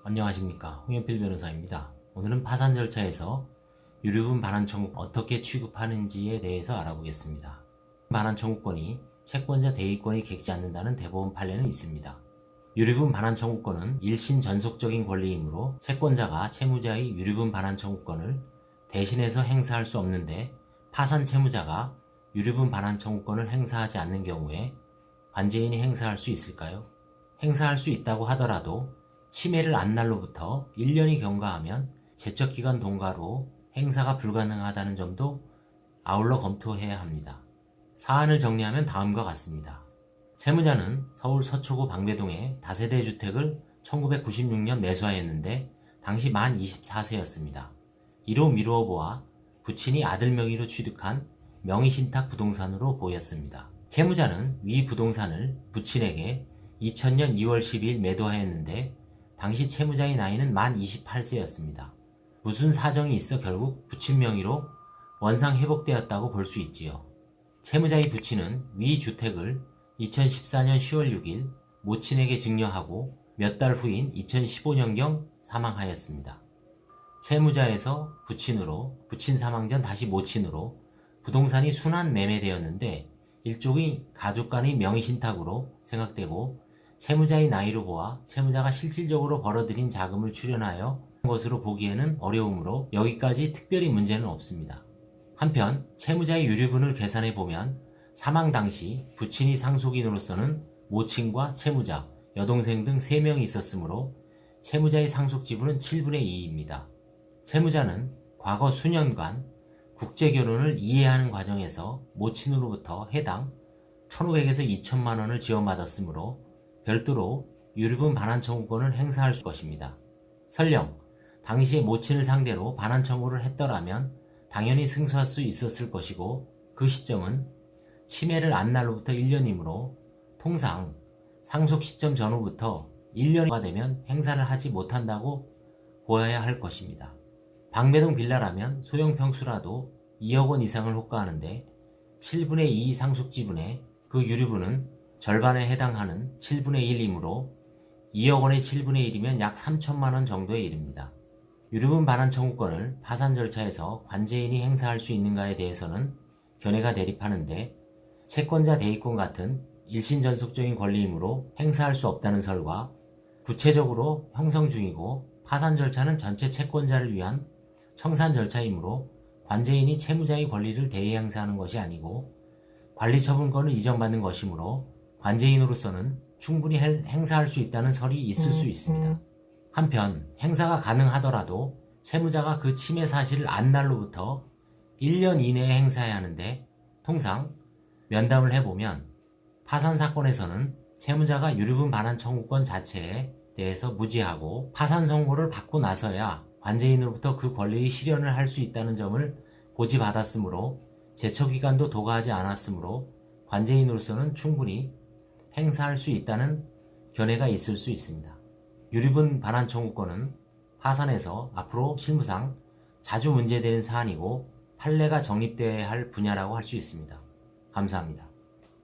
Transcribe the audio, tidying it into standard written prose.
안녕하십니까, 홍현필 변호사입니다. 오늘은 파산 절차에서 유류분 반환 청구 어떻게 취급하는지에 대해서 알아보겠습니다. 반환 청구권이 채권자 대위권이 객지 않는다는 대법원 판례는 있습니다. 유류분 반환 청구권은 일신 전속적인 권리이므로 채권자가 채무자의 유류분 반환 청구권을 대신해서 행사할 수 없는데, 파산 채무자가 유류분 반환 청구권을 행사하지 않는 경우에 관제인이 행사할 수 있을까요? 행사할 수 있다고 하더라도 침해를 안 날로부터 1년이 경과하면 제척기간 동가로 행사가 불가능하다는 점도 아울러 검토해야 합니다. 사안을 정리하면 다음과 같습니다. 채무자는 서울 서초구 방배동의 다세대 주택을 1996년 매수하였는데 당시 만 24세였습니다. 이로 미루어 보아 부친이 아들 명의로 취득한 명의신탁 부동산으로 보였습니다. 채무자는 위 부동산을 부친에게 2000년 2월 12일 매도하였는데 당시 채무자의 나이는 만 28세였습니다. 무슨 사정이 있어 결국 부친 명의로 원상 회복되었다고 볼 수 있지요. 채무자의 부친은 위 주택을 2014년 10월 6일 모친에게 증여하고 몇 달 후인 2015년경 사망하였습니다. 채무자에서 부친으로, 부친 사망 전 다시 모친으로 부동산이 순환 매매되었는데 일종의 가족 간의 명의신탁으로 생각되고, 채무자의 나이로 보아 채무자가 실질적으로 벌어들인 자금을 출연하여 한 것으로 보기에는 어려우므로 여기까지 특별히 문제는 없습니다. 한편 채무자의 유류분을 계산해 보면 사망 당시 부친이 상속인으로서는 모친과 채무자, 여동생 등 3명이 있었으므로 채무자의 상속 지분은 7분의 2입니다. 채무자는 과거 수년간 국제결혼을 이해하는 과정에서 모친으로부터 해당 1,500에서 2,000만 원을 지원받았으므로 별도로 유류분 반환 청구권을 행사할 것입니다. 설령 당시에 모친을 상대로 반환 청구를 했더라면 당연히 승소할 수 있었을 것이고, 그 시점은 침해를 안 날로부터 1년이므로 통상 상속 시점 전후부터 1년이 되면 행사를 하지 못한다고 보아야 할 것입니다. 방배동 빌라라면 소형 평수라도 2억 원 이상을 호가하는데 7분의 2 상속 지분에 그 유류분은 절반에 해당하는 7분의 1이므로 2억 원의 7분의 1이면 약 3천만 원 정도에 이릅니다. 유류분 반환 청구권을 파산 절차에서 관제인이 행사할 수 있는가에 대해서는 견해가 대립하는데, 채권자 대위권 같은 일신전속적인 권리이므로 행사할 수 없다는 설과, 구체적으로 형성 중이고 파산 절차는 전체 채권자를 위한 청산 절차이므로 관제인이 채무자의 권리를 대의 행사하는 것이 아니고 관리처분권을 이전받는 것이므로 관제인으로서는 충분히 행사할 수 있다는 설이 있을 수 있습니다. 한편 행사가 가능하더라도 채무자가 그 침해 사실을 안 날로부터 1년 이내에 행사해야 하는데, 통상 면담을 해보면 파산 사건에서는 채무자가 유류분 반환 청구권 자체에 대해서 무지하고 파산 선고를 받고 나서야 관제인으로부터 그 권리의 실현을 할 수 있다는 점을 고지받았으므로 제처기간도 도과하지 않았으므로 관제인으로서는 충분히 행사할 수 있다는 견해가 있을 수 있습니다. 유류분 반환 청구권은 파산에서 앞으로 실무상 자주 문제되는 사안이고 판례가 정립되어야 할 분야라고 할 수 있습니다. 감사합니다.